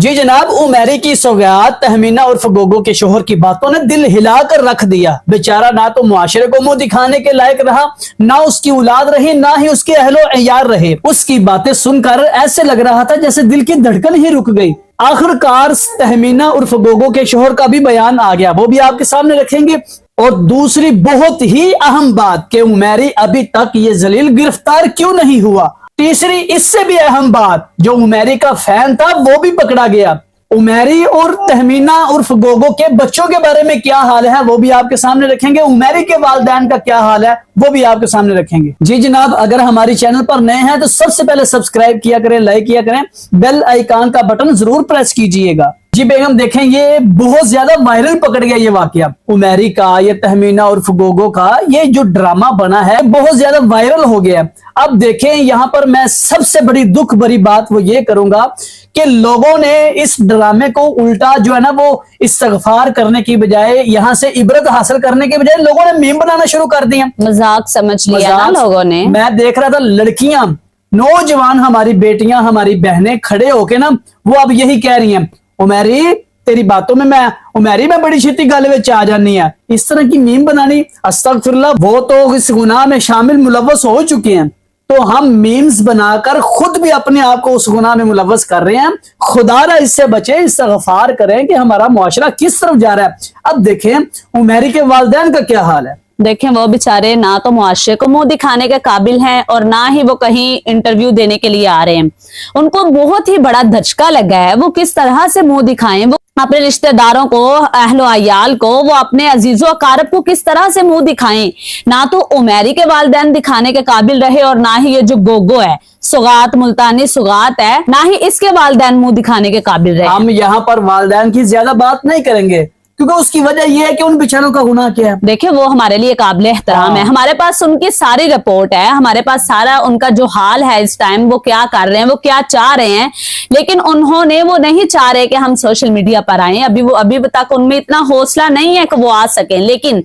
जी जनाब, उमैरी की सौगात तहमीना उर्फ गोगो के शोहर की बातों ने दिल हिलाकर रख दिया। बेचारा ना तो मुआशरे को मुंह दिखाने के लायक रहा, ना उसकी औलाद रही, ना ही उसके अहलो अयार रहे। उसकी बातें सुनकर ऐसे लग रहा था जैसे दिल की धड़कन ही रुक गई। आखिरकार तहमीना उर्फ गोगो के शोहर का भी बयान आ गया, वो भी आपके सामने रखेंगे। और दूसरी बहुत ही अहम बात कि उमैरी अभी तक ये जलील गिरफ्तार क्यों नहीं हुआ। तीसरी इससे भी अहम बात, जो उमैरी का फैन था वो भी पकड़ा गया। उमैरी और तहमीना उर्फ गोगो के बच्चों के बारे में क्या हाल है वो भी आपके सामने रखेंगे। उमैरी के वालिदैन का क्या हाल है वो भी आपके सामने रखेंगे। जी जनाब, अगर हमारी चैनल पर नए हैं तो सबसे पहले सब्सक्राइब किया करें, लाइक किया करें, बेल आइकॉन का बटन जरूर प्रेस कीजिएगा। जी बेगम, देखें ये बहुत ज्यादा वायरल पकड़ गया ये वाकया उमैरी का, ये तहमीना उर्फ गोगो का ये जो ड्रामा बना है बहुत ज्यादा वायरल हो गया। अब देखें यहाँ पर मैं सबसे बड़ी दुख भरी बात वो ये करूंगा कि लोगों ने इस ड्रामे को उल्टा जो है ना वो इस्तगफार करने की बजाय, यहाँ से इबरत हासिल करने के बजाय लोगों ने मीम बनाना शुरू कर दिया, मजाक समझ लिया ना लोगों ने। मैं देख रहा था लड़कियां, नौजवान, हमारी बेटियां, हमारी बहनें खड़े होके ना वो अब यही कह रही हैं, उमैरी तेरी बातों में उमैरी में बड़ी छेती गल विच आ जानी है। इस तरह की मीम बनानी, अस्तगफिरुल्लाह, वो तो इस गुनाह में शामिल मुलव्वस हो चुके हैं, तो हम मीम्स बनाकर खुद भी अपने आप को उस गुनाह में मुलव्वस कर रहे हैं। खुदारा इससे बचे, इस्तगफार करें कि हमारा मुआशरा किस तरफ जा रहा है। अब देखें उमैरी के वालिदैन का क्या हाल है। देखें वो बेचारे ना तो मुआशरे को मुंह दिखाने के काबिल हैं और ना ही वो कहीं इंटरव्यू देने के लिए आ रहे हैं। उनको बहुत ही बड़ा धचका लगा है, वो किस तरह से मुंह दिखाएं, वो अपने रिश्तेदारों को, अहलो अयाल को, वो अपने अजीजो अकारब को किस तरह से मुंह दिखाएं। ना तो उमैरी के वालिदैन दिखाने के काबिल रहे और ना ही ये जो गोगो है, सुगात, मुल्तानी सुगात है, ना ही इसके वालिदैन मुंह दिखाने के काबिल रहे। हम यहाँ पर वालिदैन की ज्यादा बात नहीं करेंगे क्योंकि उसकी वजह यह है कि उन बेचारों का गुनाह क्या है। देखिए वो हमारे लिए काबिल एहतराम है, हमारे पास उनकी सारी रिपोर्ट है, हमारे पास सारा उनका जो हाल है इस टाइम, वो क्या कर रहे हैं, वो क्या चाह रहे हैं। लेकिन उन्होंने वो नहीं चाह रहे कि हम सोशल मीडिया पर आए। अभी तक उनमें इतना हौसला नहीं है कि वो आ सकें। लेकिन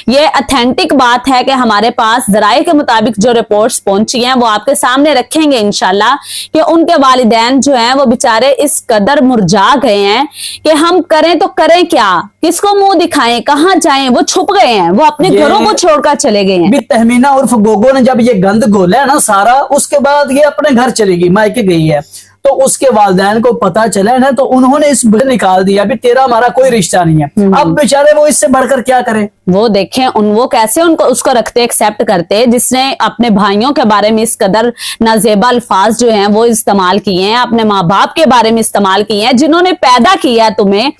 ये अथेंटिक बात है कि हमारे पास जराये के मुताबिक जो रिपोर्ट्स पहुंची हैं वो आपके सामने रखेंगे इंशाल्लाह, कि उनके वालिदैन जो हैं वो बेचारे इस कदर मुरझा गए हैं कि हम करें तो करें क्या, किसको मुंह दिखाएं, कहां जाएं। वो छुप गए हैं, वो अपने घरों को छोड़कर चले गए हैं। तहमीना उर्फ गोगो ने जब ये गंद घोला है ना सारा, उसके बाद ये अपने घर चलेगी, मायके गई है, तो उसके वालिदैन को पता चला है ना, तो उन्होंने इस निकाल दिया भी तेरा हमारा कोई रिश्ता नहीं है। अब बेचारे वो इससे बढ़कर क्या करें। वो देखें वो कैसे उसको रखते, एक्सेप्ट करते, जिसने अपने भाइयों के बारे में इस कदर नाजेबा अल्फाज जो हैं वो इस्तेमाल किए हैं, अपने माँ बाप के बारे में इस्तेमाल किए हैं, जिन्होंने पैदा किया तुम्हें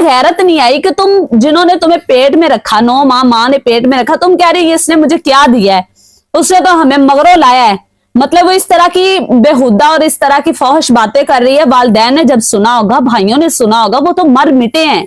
गैरत नहीं आई कि जिन्होंने तुम्हें पेट में रखा, 9 माँ ने पेट में रखा, तुम कह रही है इसने मुझे क्या दिया है, उसने तो हमें मगरों लाया है। मतलब वो इस तरह की बेहुदा और इस तरह की फौहश बातें कर रही है। वालिदैन ने जब सुना होगा, भाइयों ने सुना होगा, वो तो मर मिटे हैं,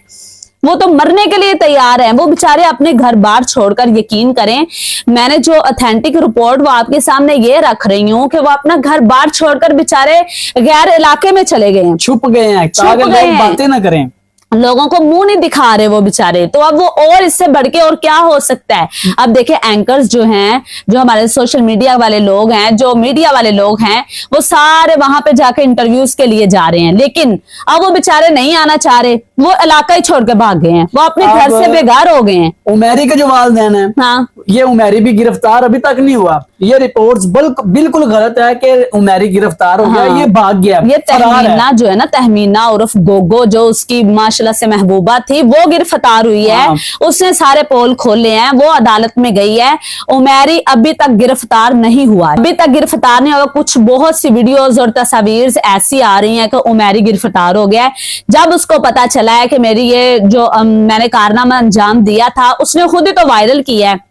वो तो मरने के लिए तैयार हैं। वो बेचारे अपने घर बार छोड़कर, यकीन करें मैंने जो ऑथेंटिक रिपोर्ट वो आपके सामने ये रख रही हूँ कि वो अपना घर बार छोड़कर बेचारे गैर इलाके में चले गए हैं, छुप गए हैं, बातें ना करें, लोगों को मुंह नहीं दिखा रहे वो बेचारे। तो अब वो और इससे बढ़ के और क्या हो सकता है। अब देखिए एंकर्स जो हैं, जो हमारे सोशल मीडिया वाले लोग हैं, जो मीडिया वाले लोग हैं, वो सारे वहां पे जाके इंटरव्यूज के लिए जा रहे हैं, लेकिन अब वो बेचारे नहीं आना चाह रहे, वो इलाका ही छोड़ के भाग गए हैं, वो अपने घर से बेघर हो गए हैं। उमैरी के जो वालिदैन है, हाँ, ये उमैरी भी गिरफ्तार अभी तक नहीं हुआ। ये रिपोर्ट्स बिल्कुल गलत है कि उमैरी गिरफ्तार हो गया, ये भाग गया। ये तहमीना जो है ना, तहमीना उर्फ गोगो, जो उसकी माशाल्लाह से महबूबा थी, वो गिरफ्तार हुई है। उसने सारे पोल खोले हैं, वो अदालत में गई है। उमैरी अभी तक गिरफ्तार नहीं हुआ, अभी तक गिरफ्तार नहीं हुआ। कुछ बहुत सी वीडियोस और तस्वीर ऐसी आ रही हैं कि उमैरी गिरफ्तार हो गया है। जब उसको पता चला है कि मेरी ये जो मैंने कारनामा अंजाम दिया था, उसने खुद ही तो वायरल किया है,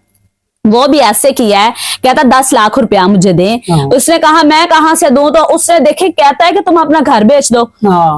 वो भी ऐसे किया है, कहता 10 लाख रुपया मुझे दे। उसने कहा मैं कहां से दूं, तो उसने देखे कहता है कि तुम अपना घर बेच दो।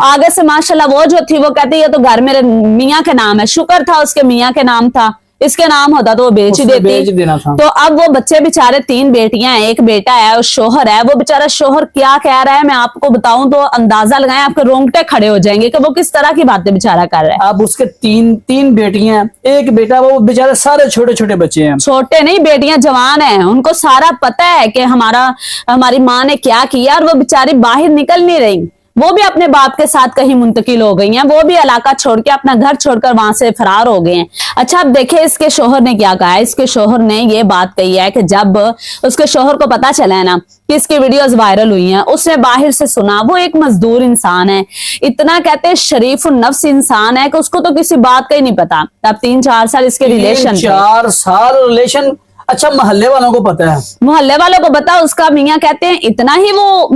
आगे से माशाल्लाह वो जो थी वो कहती है तो घर मेरे मियाँ के नाम है, शुक्र था उसके मियाँ के नाम था, इसके नाम होता तो वो बेच ही देती। तो अब वो बच्चे बेचारे, 3 बेटियां हैं, 1 बेटा है और शोहर है। वो बेचारा शोहर क्या कह रहा है मैं आपको बताऊं तो अंदाजा लगाएं, आपके रोंगटे खड़े हो जाएंगे कि वो किस तरह की बातें बेचारा कर रहा है। अब उसके 3 बेटियां हैं, 1 बेटा, वो बेचारे सारे छोटे छोटे बच्चे हैं। छोटे नहीं, बेटियां जवान हैं, उनको सारा पता है कि हमारी माँ ने क्या किया, और वो बेचारी बाहर निकल नहीं रही। वो भी अपने बाप के साथ कहीं मुंतकिल हो गई हैं, वो भी इलाका छोड़ के अपना घर छोड़कर वहां से फरार हो गए हैं। अच्छा, अब देखिए इसके शोहर ने क्या कहा है। इसके शोहर ने ये बात कही है कि जब उसके शोहर को पता चला है ना कि इसकी वीडियोस वायरल हुई हैं, उसने बाहर से सुना, वो एक मजदूर इंसान है, इतना कहते हैं शरीफ नफ्स इंसान है कि उसको तो किसी बात का ही नहीं पता। अब 3-4 साल इसके रिलेशन, 4 साल रिलेशन। अच्छा, मोहल्ले वालों को पता है? मोहल्ले वालों को पता। उसका मियाँ कहते हैं इतना ही वो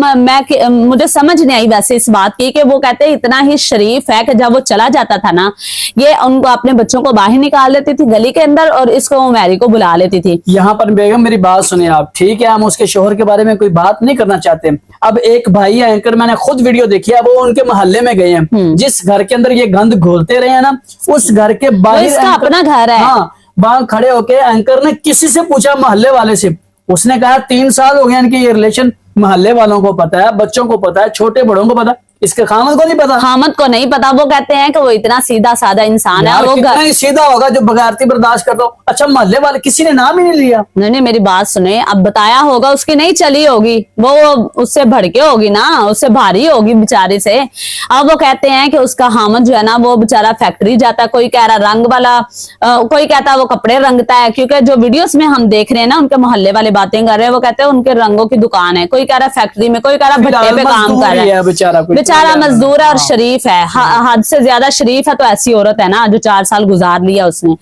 मुझे समझ नहीं आई वैसे इस बात की, कि वो कहते हैं इतना ही शरीफ है कि जब वो चला जाता था ना, ये उनको अपने बच्चों को बाहर निकाल लेती थी गली के अंदर और इसको मैरी को बुला लेती थी। यहाँ पर बेगम मेरी बात सुनिए आप, ठीक है, हम उसके शोहर के बारे में कोई बात नहीं करना चाहते। अब एक भाई एंकर, मैंने खुद वीडियो देखी है, वो उनके मोहल्ले में गए हैं, जिस घर के अंदर ये गंद घोलते रहे हैं ना, उस घर के बाहर इसका अपना घर है। हाँ, वहां खड़े होके एंकर ने किसी से पूछा, मोहल्ले वाले से, उसने कहा 3 साल हो गए इनके ये रिलेशन, मोहल्ले वालों को पता है, बच्चों को पता है, छोटे बड़ों को पता है, इसके खामद को नहीं पता। खामद को नहीं पता। वो कहते हैं कि वो इतना सीधा साधा इंसान है। वो कितना ही सीधा होगा जो बगारती बर्दाश्त करता हो। अच्छा, मोहल्ले वाले किसी ने नाम ही नहीं लिया। नहीं, मेरी बात सुने, अब बताया होगा, उसकी नहीं चली होगी, वो उससे भड़के होगी ना, उससे भारी होगी बेचारी से। अब वो कहते हैं कि उसका हामद जो है ना, वो बेचारा फैक्ट्री जाता है, कोई कह रहा रंग वाला, कोई कहता है वो कपड़े रंगता है, क्योंकि जो वीडियोस में हम देख रहे हैं ना, उनके मोहल्ले वाले बातें कर रहे हैं, वो कहते हैं उनके रंगों की दुकान है, कोई कह रहा है फैक्ट्री में, कोई कह रहा है भट्टे पे काम कर रहा है, बेचारा मजदूर है और शरीफ है, हद से ज्यादा शरीफ है। तो ऐसी औरत है ना जो 4 साल गुजार लिया उसने।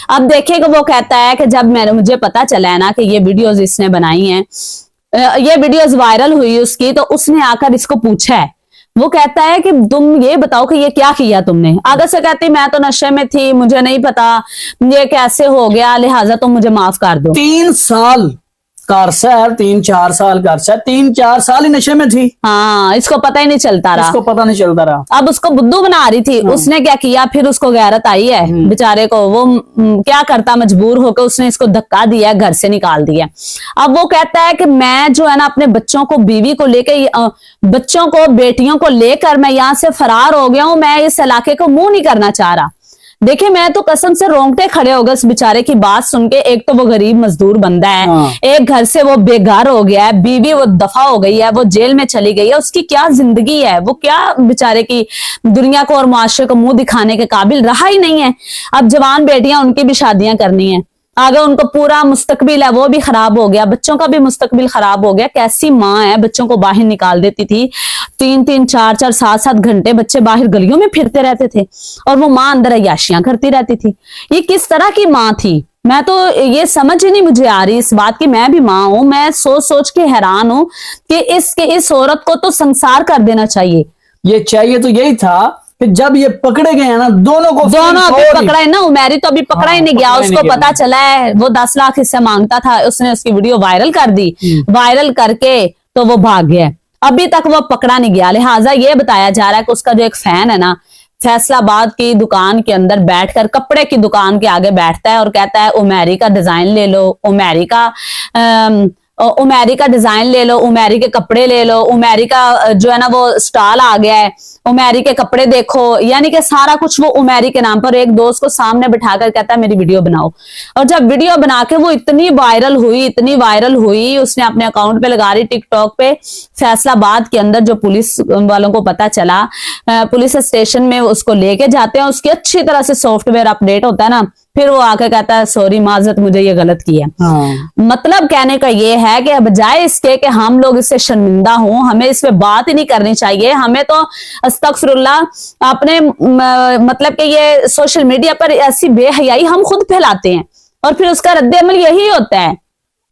अब देखिए कि वो कहता है कि जब मुझे पता चला है ना कि ये वीडियोस इसने बनाई हैं, ये वीडियोस वायरल हुई उसकी, तो उसने आकर इसको पूछा है। वो कहता है कि तुम ये बताओ कि ये क्या किया तुमने। आगे से कहती मैं तो नशे में थी, मुझे नहीं पता ये कैसे हो गया, लिहाजा तुम मुझे माफ कर दो। 3 साल का अरसा है, 3-4 साल का अरसा है, 3-4 साल ही नशे में थी। हाँ, इसको पता ही नहीं चलता रहा, इसको पता नहीं चलता रहा। अब उसको बुद्धू बना रही थी। उसने क्या किया, फिर उसको गैरत आई है बेचारे को, वो क्या करता, मजबूर होकर उसने इसको धक्का दिया, घर से निकाल दिया। अब वो कहता है कि मैं जो है ना अपने बच्चों को, बीवी को लेकर, बच्चों को, बेटियों को लेकर मैं यहाँ से फरार हो गया हूं, मैं इस इलाके को मुंह नहीं करना चाह रहा। देखिए, मैं तो कसम से रोंगटे खड़े हो गए इस बेचारे की बात सुन के। एक तो वो गरीब मजदूर बंदा है, एक घर से वो बेघर हो गया है, बीवी वो दफा हो गई है, वो जेल में चली गई है, उसकी क्या जिंदगी है, वो क्या बेचारे की दुनिया को और मुआशरे को मुंह दिखाने के काबिल रहा ही नहीं है। अब जवान बेटियां, उनकी भी शादियां करनी है, आगे उनको पूरा मुस्तकबिल है वो भी खराब हो गया, बच्चों का भी मुस्तकबिल खराब हो गया। कैसी माँ है, बच्चों को बाहर निकाल देती थी, 3-3, 4-4, 7-7 घंटे बच्चे बाहर गलियों में फिरते रहते थे और वो माँ अंदर अय्याशियां करती रहती थी। ये किस तरह की माँ थी? मैं तो ये समझ ही नहीं मुझे आ रही इस बात की। मैं भी माँ हूं, मैं सोच सोच के हैरान हूं कि इस औरत को तो संसार कर देना चाहिए। ये चाहिए तो यही था कि जब ये पकड़े गए हैं ना, दोनों अभी पकड़ा है ना, उमेरी तो अभी पकड़ा ही नहीं गया। उसको पता चला है वो 10 लाख इससे मांगता था, उसने उसकी वीडियो वायरल कर दी, वायरल करके तो वो भाग गया। अभी तक वो पकड़ा नहीं गया। लिहाजा ये बताया जा रहा है कि उसका जो एक फैन है ना, फैसलाबाद की दुकान के अंदर बैठकर, कपड़े की दुकान के आगे बैठता है और कहता है उमेरी का डिजाइन ले लो, उमेरी का डिजाइन ले लो, उमेरी के कपड़े ले लो, उमेरी का जो है ना वो स्टॉल आ गया है, उमेरी के कपड़े देखो, यानी कि सारा कुछ वो उमेरी के नाम पर। एक दोस्त को सामने बिठाकर कहता है मेरी वीडियो बनाओ, और जब वीडियो बना के वो इतनी वायरल हुई, उसने अपने अकाउंट पे लगा रही, टिकटॉक पे। फैसलाबाद के अंदर जो पुलिस वालों को पता चला, पुलिस स्टेशन में उसको लेके जाते हैं, उसकी अच्छी तरह से सॉफ्टवेयर अपडेट होता है ना, फिर वो आके कहता है सॉरी माजरत, मुझे ये गलत किया। मतलब कहने का ये है कि बजाय इसके कि हम लोग इससे शर्मिंदा हों, हमें इस पे बात ही नहीं करनी चाहिए। हमें तो अस्तगफिरुल्लाह, अपने मतलब कि ये सोशल मीडिया पर ऐसी बेहयाई हम खुद फैलाते हैं और फिर उसका रद्द-ए-अमल यही होता है।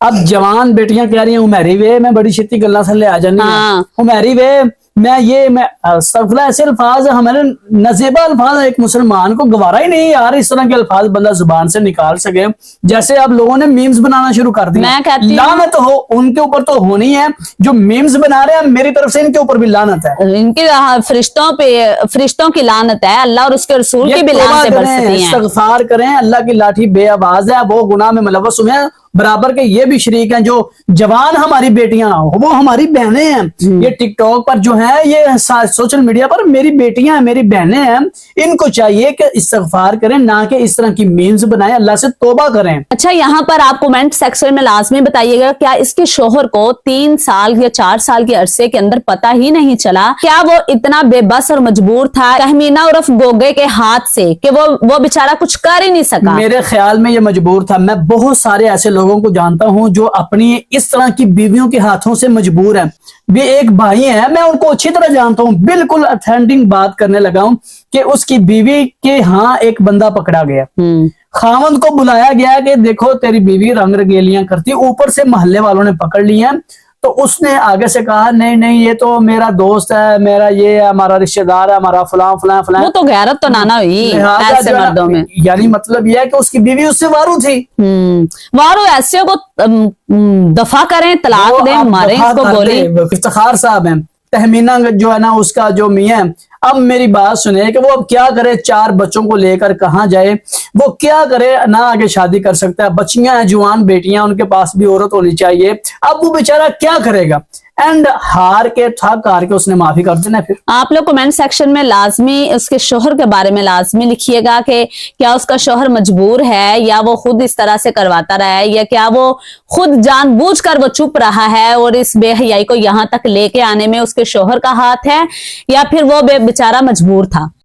अब जवान बेटियां कह रही हैं उमेरी वे मैं बड़ी छिती गल्ला थले आ जानी है, उमेरी वे मैं सफला ऐसे अल्फाज, हमारे नजेबा अल्फाज एक मुसलमान को गवारा ही नहीं यार, इस तरह के अल्फाज बंदा जुबान से निकाल सके। जैसे अब लोगों ने मीम्स बनाना शुरू कर दिया, मैं कहती हूं लानत हो उनके ऊपर तो होनी है जो मीम्स बना रहे हैं। मेरी तरफ से इनके ऊपर भी लानत है, इनके फरिश्तों की लानत है, अल्लाह और उसके रसूल की भी लानतें बरसती हैं। इस्तगफार करें, अल्लाह की लाठी बेआवाज है, वो गुनाह में मुलव्वस हुए हैं, बराबर के ये भी शरीक हैं, जो जवान हमारी बेटियां वो हमारी बहनें हैं। ये टिकटॉक पर जो है, ये सोशल मीडिया पर मेरी बेटियां हैं, मेरी बहनें हैं, इनको चाहिए कि इस्तिग़फ़ार करें, ना कि इस तरह की मीम्स बनाएं, अल्लाह से तौबा करें। अच्छा, यहाँ पर आप कमेंट सेक्शन में लाजमी बताइएगा, क्या इसके शोहर को 3 साल या 4 साल के अरसे के अंदर पता ही नहीं चला? क्या वो इतना बेबस और मजबूर था तहमीना उर्फ गोगे के हाथ से कि वो बेचारा कुछ कर ही नहीं सका? मेरे ख्याल में ये मजबूर था। मैं बहुत सारे ऐसे लोगों को जानता हूं जो अपनी इस तरह की बीवियों के हाथों से मजबूर हैं। भी एक भाई है, मैं उनको अच्छी तरह जानता हूं, बिल्कुल ऑथेंटिक बात करने लगा हूं कि उसकी बीवी के यहाँ एक बंदा पकड़ा गया। खावंद को बुलाया गया कि देखो तेरी बीवी रंग रंगेलियां करती, ऊपर से मोहल्ले वालों ने पकड़ ली हैं। तो उसने आगे से कहा नहीं नहीं, ये तो मेरा दोस्त है, मेरा ये है, हमारा रिश्तेदार है, हमारा फलां फलां फलां। वो तो गैरत तो नाना हुई ऐसे मर्दों में। यानी मतलब यह है कि उसकी बीवी उससे वारू थी। वारू ऐसे को दफा करें, तलाक दें, मारें इसको गोली। इफ्तिखार साहब हैं, तहमीना जो है ना उसका जो मियां, अब मेरी बात सुने कि वो अब क्या करे, 4 बच्चों को लेकर कहाँ जाए, वो क्या करे, ना आगे शादी कर सकता है, बच्चियां हैं, जवान बेटियां, उनके पास भी औरत होनी चाहिए। अब वो बेचारा क्या करेगा? एंड हार के थक हार के उसने माफी कर देना। फिर आप लोग कमेंट सेक्शन में लाजमी उसके शोहर के बारे में लाजमी लिखिएगा कि क्या उसका शोहर मजबूर है, या वो खुद इस तरह से करवाता रहा है, या क्या वो खुद जानबूझकर वो चुप रहा है और इस बेहयाई को यहाँ तक लेके आने में उसके शोहर का हाथ है, या फिर वो बेचारा मजबूर था।